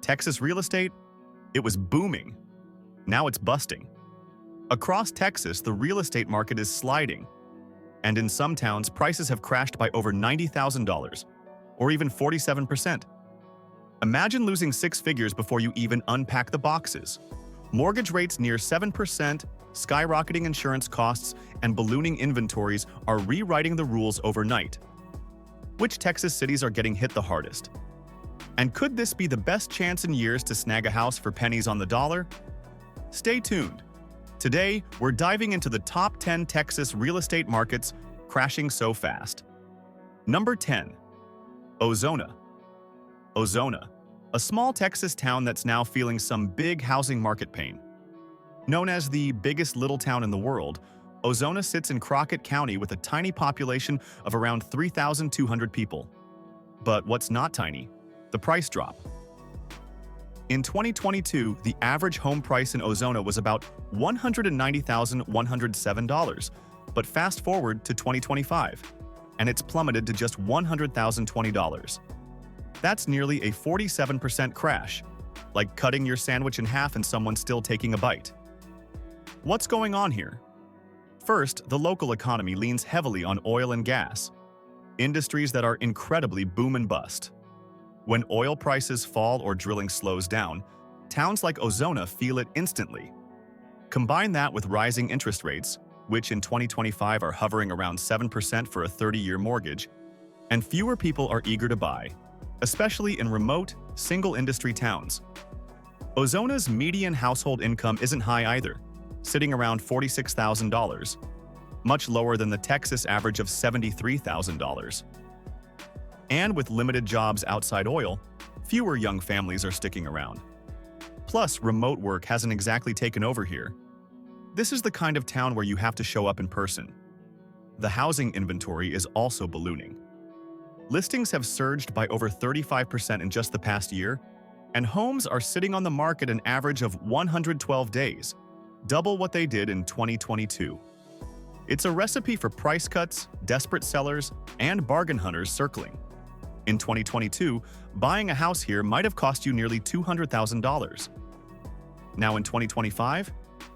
Texas real estate? It was booming. Now it's busting. Across Texas, the real estate market is sliding. And in some towns, prices have crashed by over $90,000, or even 47%. Imagine losing six figures before you even unpack the boxes. Mortgage rates near 7%, skyrocketing insurance costs, and ballooning inventories are rewriting the rules overnight. Which Texas cities are getting hit the hardest? And could this be the best chance in years to snag a house for pennies on the dollar? Stay tuned. Today, we're diving into the top 10 Texas real estate markets crashing so fast. Number 10. Ozona. Ozona, a small Texas town that's now feeling some big housing market pain. Known as the biggest little town in the world, Ozona sits in Crockett County with a tiny population of around 3,200 people. But what's not tiny? The price drop. In 2022, the average home price in Ozona was about $190,107, but fast forward to 2025, and it's plummeted to just $100,020. That's nearly a 47% crash, like cutting your sandwich in half and someone still taking a bite. What's going on here? First, the local economy leans heavily on oil and gas, industries that are incredibly boom and bust. When oil prices fall or drilling slows down, towns like Ozona feel it instantly. Combine that with rising interest rates, which in 2025 are hovering around 7% for a 30-year mortgage, and fewer people are eager to buy, especially in remote, single-industry towns. Ozona's median household income isn't high either, sitting around $46,000, much lower than the Texas average of $73,000. And with limited jobs outside oil, fewer young families are sticking around. Plus, remote work hasn't exactly taken over here. This is the kind of town where you have to show up in person. The housing inventory is also ballooning. Listings have surged by over 35% in just the past year, and homes are sitting on the market an average of 112 days, double what they did in 2022. It's a recipe for price cuts, desperate sellers, and bargain hunters circling. In 2022, buying a house here might have cost you nearly $200,000. Now in 2025,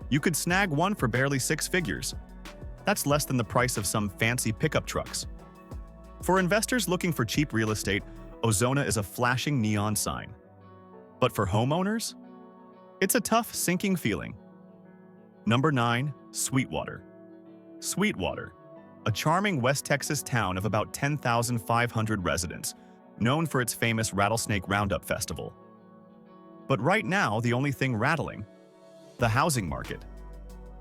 you could snag one for barely six figures. That's less than the price of some fancy pickup trucks. For investors looking for cheap real estate, Ozona is a flashing neon sign. But for homeowners, it's a tough, sinking feeling. Number 9. Sweetwater. Sweetwater, a charming West Texas town of about 10,500 residents, known for its famous Rattlesnake Roundup Festival. But right now, the only thing rattling? The housing market.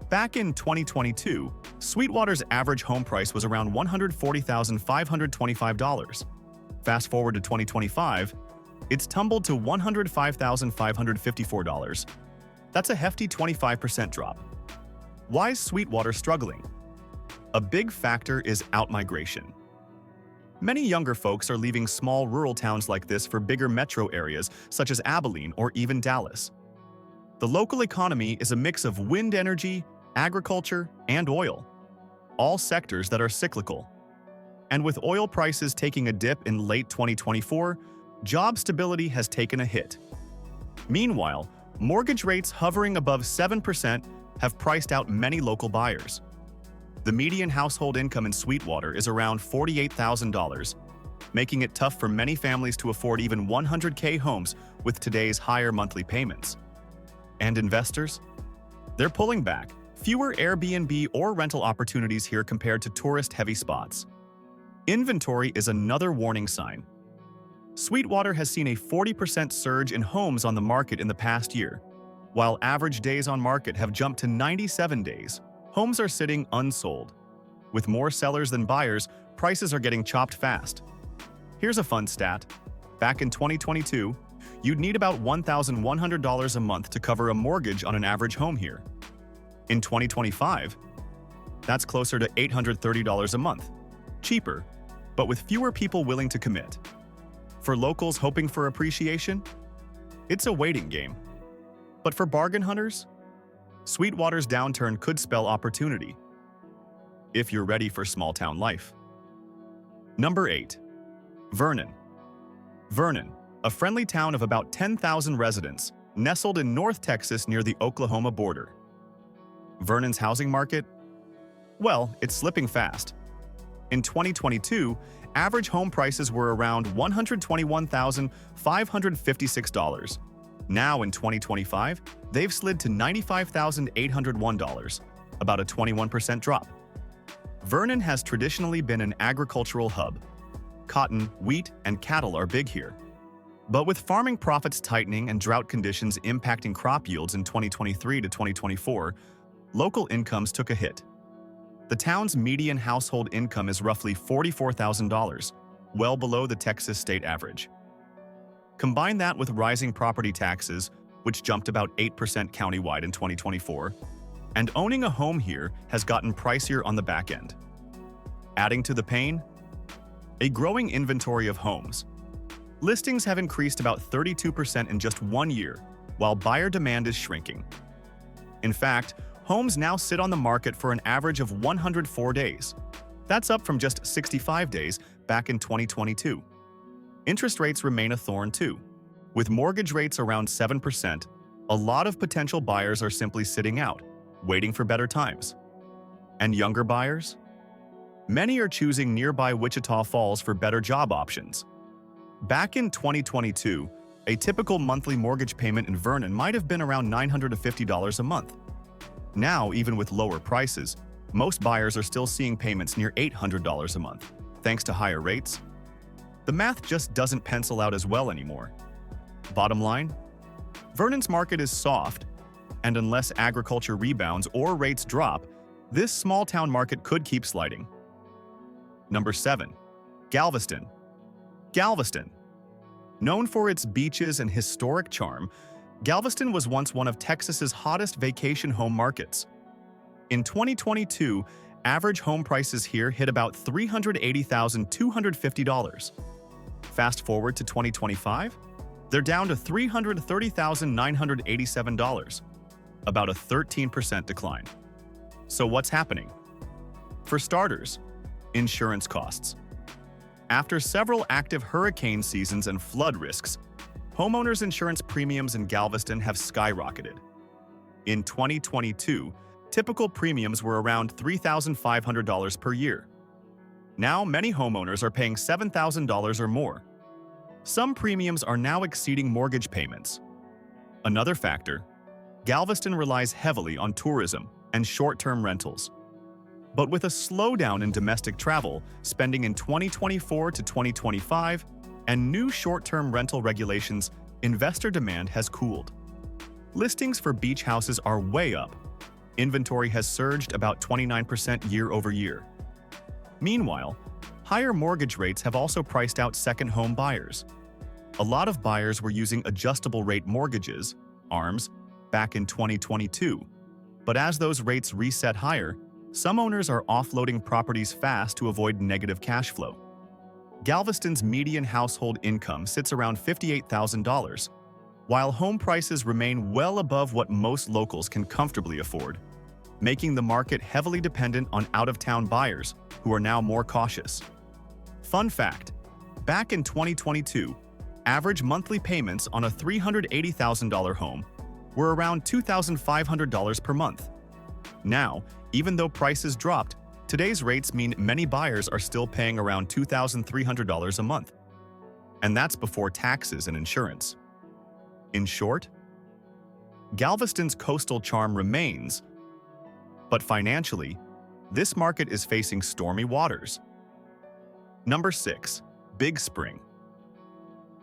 Back in 2022, Sweetwater's average home price was around $140,525. Fast forward to 2025, it's tumbled to $105,554. That's a hefty 25% drop. Why is Sweetwater struggling? A big factor is outmigration. Many younger folks are leaving small rural towns like this for bigger metro areas such as Abilene or even Dallas. The local economy is a mix of wind energy, agriculture, and oil, all sectors that are cyclical. And with oil prices taking a dip in late 2024, job stability has taken a hit. Meanwhile, mortgage rates hovering above 7% have priced out many local buyers. The median household income in Sweetwater is around $48,000, making it tough for many families to afford even $100K homes with today's higher monthly payments. And investors? They're pulling back. Fewer Airbnb or rental opportunities here compared to tourist-heavy spots. Inventory is another warning sign. Sweetwater has seen a 40% surge in homes on the market in the past year. While average days on market have jumped to 97 days, homes are sitting unsold. With more sellers than buyers, prices are getting chopped fast. Here's a fun stat. Back in 2022, you'd need about $1,100 a month to cover a mortgage on an average home here. In 2025, that's closer to $830 a month. Cheaper, but with fewer people willing to commit. For locals hoping for appreciation, it's a waiting game. But for bargain hunters, Sweetwater's downturn could spell opportunity, if you're ready for small-town life. Number 8. Vernon. Vernon, a friendly town of about 10,000 residents, nestled in North Texas near the Oklahoma border. Vernon's housing market? Well, it's slipping fast. In 2022, average home prices were around $121,556. Now in 2025, they've slid to $95,801, about a 21% drop. Vernon has traditionally been an agricultural hub. Cotton, wheat, and cattle are big here. But with farming profits tightening and drought conditions impacting crop yields in 2023 to 2024, local incomes took a hit. The town's median household income is roughly $44,000, well below the Texas state average. Combine that with rising property taxes, which jumped about 8% countywide in 2024, and owning a home here has gotten pricier on the back end. Adding to the pain, a growing inventory of homes. Listings have increased about 32% in just 1 year, while buyer demand is shrinking. In fact, homes now sit on the market for an average of 104 days. That's up from just 65 days back in 2022. Interest rates remain a thorn too. With mortgage rates around 7%, a lot of potential buyers are simply sitting out, waiting for better times. And younger buyers? Many are choosing nearby Wichita Falls for better job options. Back in 2022, a typical monthly mortgage payment in Vernon might have been around $950 a month. Now, even with lower prices, most buyers are still seeing payments near $800 a month, thanks to higher rates. The math just doesn't pencil out as well anymore. Bottom line, Vernon's market is soft, and unless agriculture rebounds or rates drop, this small-town market could keep sliding. Number 7. Galveston. Galveston. Known for its beaches and historic charm, Galveston was once one of Texas's hottest vacation home markets. In 2022, average home prices here hit about $380,250. Fast forward to 2025, they're down to $330,987, about a 13% decline. So what's happening? For starters, insurance costs. After several active hurricane seasons and flood risks, homeowners' insurance premiums in Galveston have skyrocketed. In 2022, typical premiums were around $3,500 per year. Now, many homeowners are paying $7,000 or more. Some premiums are now exceeding mortgage payments. Another factor, Galveston relies heavily on tourism and short-term rentals. But with a slowdown in domestic travel, spending in 2024 to 2025, and new short-term rental regulations, investor demand has cooled. Listings for beach houses are way up. Inventory has surged about 29% year over year. Meanwhile, higher mortgage rates have also priced out second home buyers. A lot of buyers were using adjustable-rate mortgages, ARMs, back in 2022. But as those rates reset higher, some owners are offloading properties fast to avoid negative cash flow. Galveston's median household income sits around $58,000, while home prices remain well above what most locals can comfortably afford, making the market heavily dependent on out-of-town buyers who are now more cautious. Fun fact, back in 2022, average monthly payments on a $380,000 home were around $2,500 per month. Now, even though prices dropped, today's rates mean many buyers are still paying around $2,300 a month. And that's before taxes and insurance. In short, Galveston's coastal charm remains, but financially, this market is facing stormy waters. Number 6. Big Spring.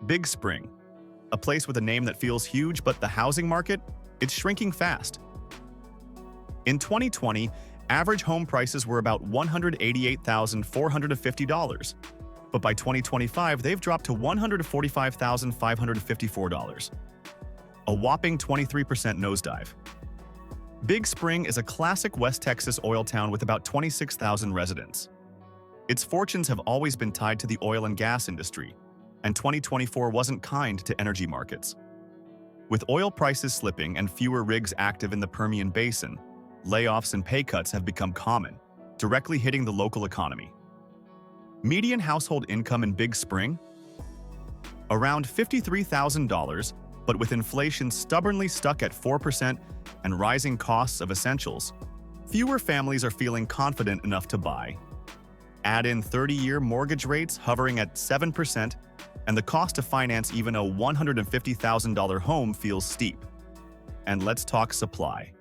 Big Spring, a place with a name that feels huge, but the housing market, it's shrinking fast. In 2020, average home prices were about $188,450, but by 2025, they've dropped to $145,554. A whopping 23% nosedive. Big Spring is a classic West Texas oil town with about 26,000 residents. Its fortunes have always been tied to the oil and gas industry, and 2024 wasn't kind to energy markets. With oil prices slipping and fewer rigs active in the Permian Basin, layoffs and pay cuts have become common, directly hitting the local economy. Median household income in Big Spring? around $53,000, but with inflation stubbornly stuck at 4% and rising costs of essentials, fewer families are feeling confident enough to buy. Add in 30-year mortgage rates hovering at 7%, and the cost to finance even a $150,000 home feels steep. And let's talk supply.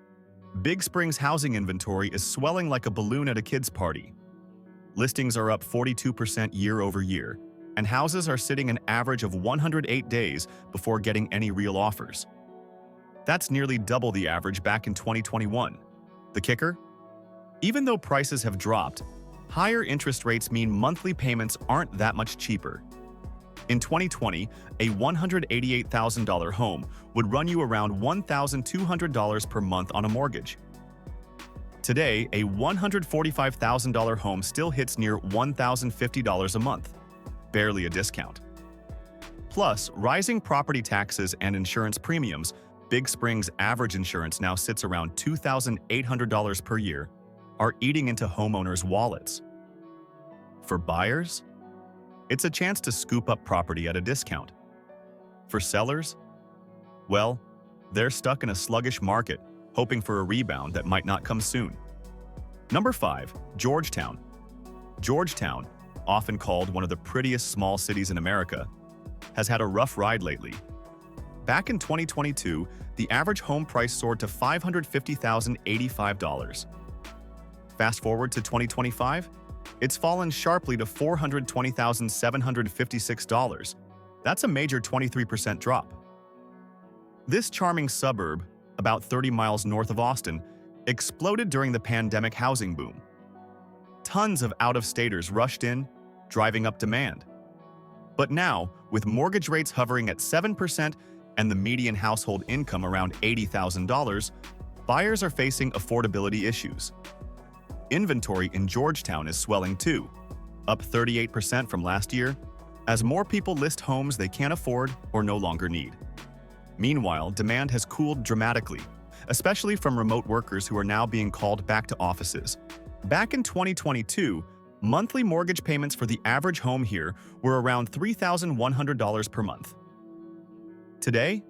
Big Spring's housing inventory is swelling like a balloon at a kid's party. Listings are up 42% year over year, and houses are sitting an average of 108 days before getting any real offers. That's nearly double the average back in 2021. The kicker? Even though prices have dropped, higher interest rates mean monthly payments aren't that much cheaper. In 2020, a $188,000 home would run you around $1,200 per month on a mortgage. Today, a $145,000 home still hits near $1,050 a month, barely a discount. Plus, rising property taxes and insurance premiums, Big Spring's average insurance now sits around $2,800 per year, are eating into homeowners' wallets. For buyers, it's a chance to scoop up property at a discount. For sellers, well, they're stuck in a sluggish market, hoping for a rebound that might not come soon. Number 5. Georgetown. Georgetown, often called one of the prettiest small cities in America, has had a rough ride lately. Back in 2022, the average home price soared to $550,085. Fast forward to 2025, it's fallen sharply to $420,756. That's a major 23% drop. This charming suburb, about 30 miles north of Austin, exploded during the pandemic housing boom. Tons of out-of-staters rushed in, driving up demand. But now, with mortgage rates hovering at 7% and the median household income around $80,000, buyers are facing affordability issues. Inventory in Georgetown is swelling too, up 38% from last year, as more people list homes they can't afford or no longer need. Meanwhile, demand has cooled dramatically, especially from remote workers who are now being called back to offices. Back in 2022, monthly mortgage payments for the average home here were around $3,100 per month. Today,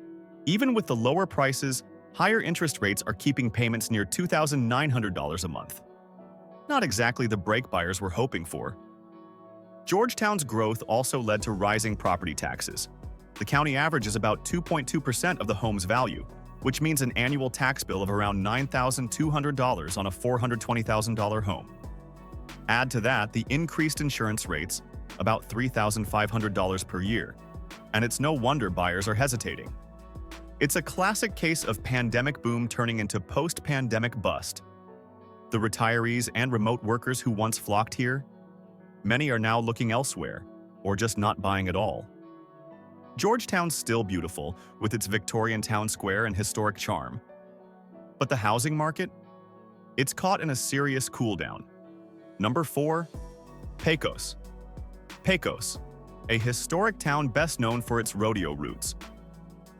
even with the lower prices, higher interest rates are keeping payments near $2,900 a month. Not exactly the break buyers were hoping for. Georgetown's growth also led to rising property taxes. The county average is about 2.2% of the home's value, which means an annual tax bill of around $9,200 on a $420,000 home. Add to that the increased insurance rates, about $3,500 per year, and it's no wonder buyers are hesitating. It's a classic case of pandemic boom turning into post-pandemic bust. The retirees and remote workers who once flocked here, many are now looking elsewhere, or just not buying at all. Georgetown's still beautiful, with its Victorian town square and historic charm. But the housing market? It's caught in a serious cool-down. Number 4. Pecos. Pecos, a historic town best known for its rodeo roots.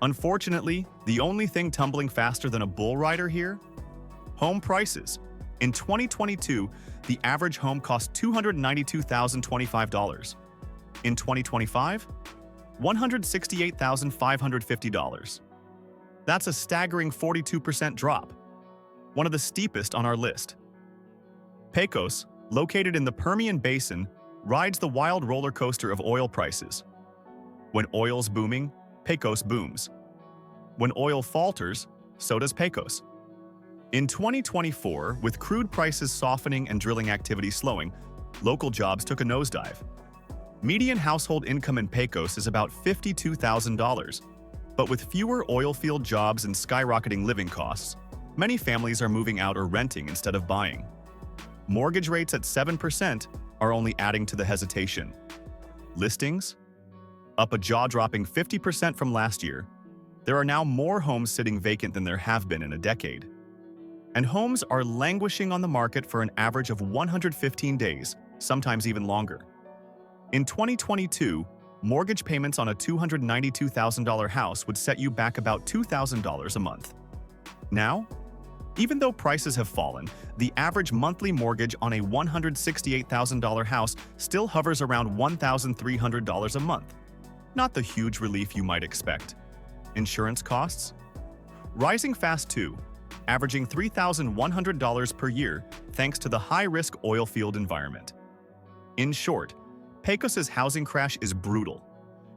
Unfortunately, the only thing tumbling faster than a bull rider here? Home prices. In 2022, the average home cost $292,025. In 2025, $168,550. That's a staggering 42% drop, one of the steepest on our list. Pecos, located in the Permian Basin, rides the wild roller coaster of oil prices. When oil's booming, Pecos booms. When oil falters, so does Pecos. In 2024, with crude prices softening and drilling activity slowing, local jobs took a nosedive. Median household income in Pecos is about $52,000, but with fewer oil field jobs and skyrocketing living costs, many families are moving out or renting instead of buying. Mortgage rates at 7% are only adding to the hesitation. Listings? Up a jaw-dropping 50% from last year. There are now more homes sitting vacant than there have been in a decade. And homes are languishing on the market for an average of 115 days, sometimes even longer. In 2022, mortgage payments on a $292,000 house would set you back about $2,000 a month. Now, even though prices have fallen, the average monthly mortgage on a $168,000 house still hovers around $1,300 a month. Not the huge relief you might expect. Insurance costs? Rising fast too, averaging $3,100 per year thanks to the high-risk oil field environment. In short, Pecos's housing crash is brutal.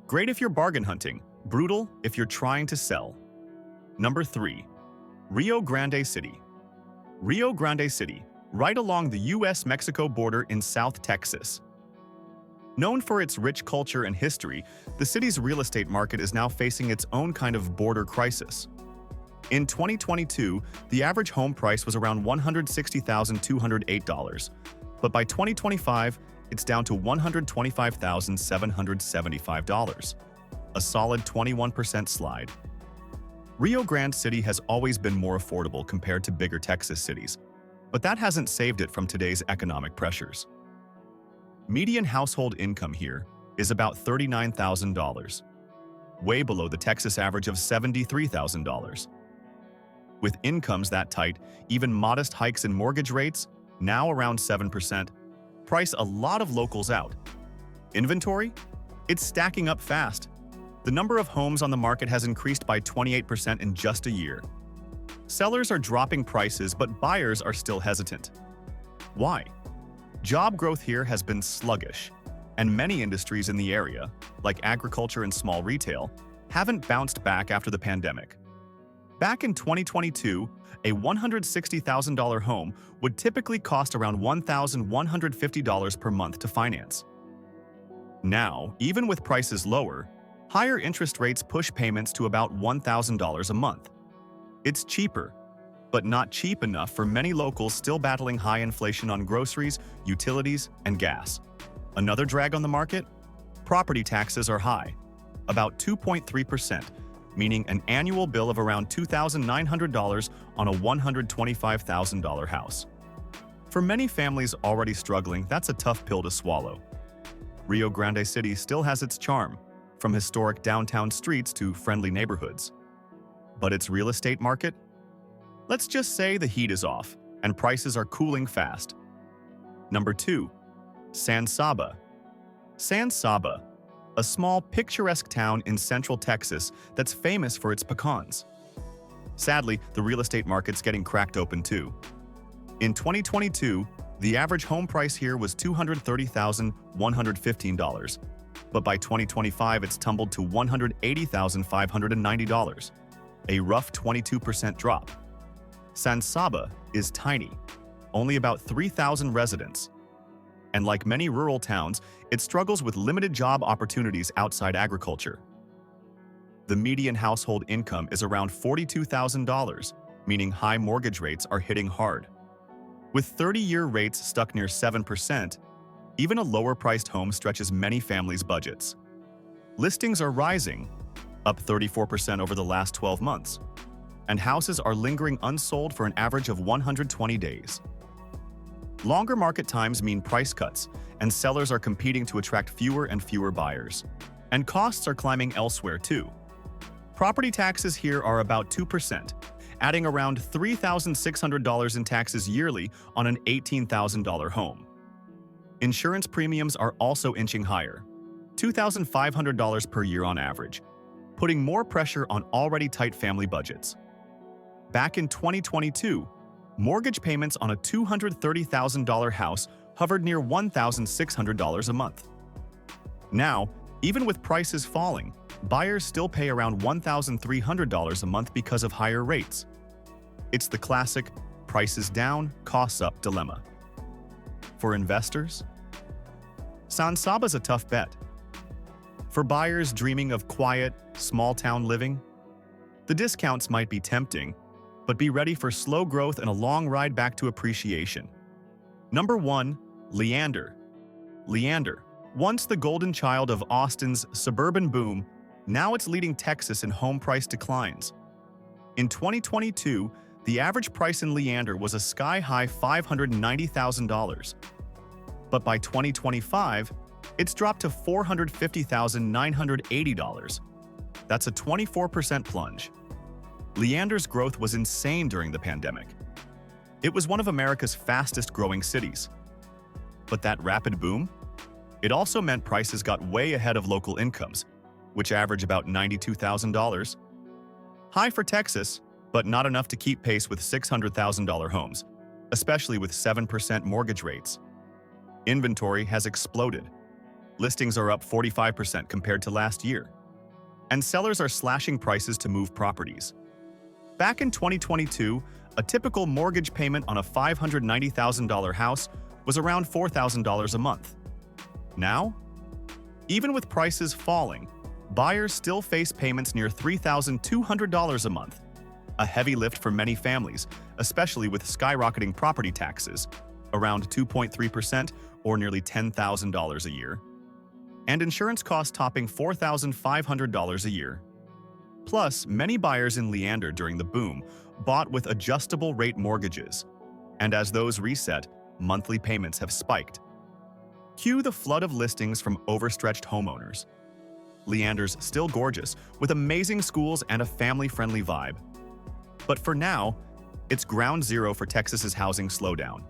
Great if you're bargain hunting, brutal if you're trying to sell. Number 3. Rio Grande City. Rio Grande City, right along the US-Mexico border in South Texas. Known for its rich culture and history, the city's real estate market is now facing its own kind of border crisis. In 2022, the average home price was around $160,208, but by 2025, it's down to $125,775, a solid 21% slide. Rio Grande City has always been more affordable compared to bigger Texas cities, but that hasn't saved it from today's economic pressures. Median household income here is about $39,000, way below the Texas average of $73,000. With incomes that tight, even modest hikes in mortgage rates, now around 7%, price a lot of locals out. Inventory? It's stacking up fast. The number of homes on the market has increased by 28% in just a year. Sellers are dropping prices, but buyers are still hesitant. Why? Job growth here has been sluggish, and many industries in the area, like agriculture and small retail, haven't bounced back after the pandemic. Back in 2022, a $160,000 home would typically cost around $1,150 per month to finance. Now, even with prices lower, higher interest rates push payments to about $1,000 a month. It's cheaper, but not cheap enough for many locals still battling high inflation on groceries, utilities, and gas. Another drag on the market? Property taxes are high, about 2.3%, meaning an annual bill of around $2,900 on a $125,000 house. For many families already struggling, that's a tough pill to swallow. Rio Grande City still has its charm, from historic downtown streets to friendly neighborhoods. But its real estate market? Let's just say the heat is off, and prices are cooling fast. Number 2. Saba. Saba, a small, picturesque town in central Texas that's famous for its pecans. Sadly, the real estate market's getting cracked open too. In 2022, the average home price here was $230,115, but by 2025 it's tumbled to $180,590, a rough 22% drop. Saba is tiny, only about 3,000 residents. And like many rural towns, it struggles with limited job opportunities outside agriculture. The median household income is around $42,000, meaning high mortgage rates are hitting hard. With 30-year rates stuck near 7%, even a lower-priced home stretches many families' budgets. Listings are rising, up 34% over the last 12 months, and houses are lingering unsold for an average of 120 days. Longer market times mean price cuts, and sellers are competing to attract fewer and fewer buyers. And costs are climbing elsewhere too. Property taxes here are about 2%, adding around $3,600 in taxes yearly on an $18,000 home. Insurance premiums are also inching higher, $2,500 per year on average, putting more pressure on already tight family budgets. Back in 2022, mortgage payments on a $230,000 house hovered near $1,600 a month. Now, even with prices falling, buyers still pay around $1,300 a month because of higher rates. It's the classic prices down, costs up dilemma. For investors, Saba's a tough bet. For buyers dreaming of quiet, small-town living, the discounts might be tempting, but be ready for slow growth and a long ride back to appreciation. Number 1. Leander. Leander, once the golden child of Austin's suburban boom, now it's leading Texas in home price declines. In 2022, the average price in Leander was a sky-high $590,000. But by 2025, it's dropped to $450,980. That's a 24% plunge. Leander's growth was insane during the pandemic. It was one of America's fastest-growing cities. But that rapid boom? It also meant prices got way ahead of local incomes, which average about $92,000. High for Texas, but not enough to keep pace with $600,000 homes, especially with 7% mortgage rates. Inventory has exploded. Listings are up 45% compared to last year. And sellers are slashing prices to move properties. Back in 2022, a typical mortgage payment on a $590,000 house was around $4,000 a month. Now, even with prices falling, buyers still face payments near $3,200 a month, a heavy lift for many families, especially with skyrocketing property taxes, around 2.3% or nearly $10,000 a year, and insurance costs topping $4,500 a year. Plus, many buyers in Leander during the boom bought with adjustable rate mortgages, and as those reset, monthly payments have spiked. Cue the flood of listings from overstretched homeowners. Leander's still gorgeous, with amazing schools and a family-friendly vibe. But for now, it's ground zero for Texas's housing slowdown.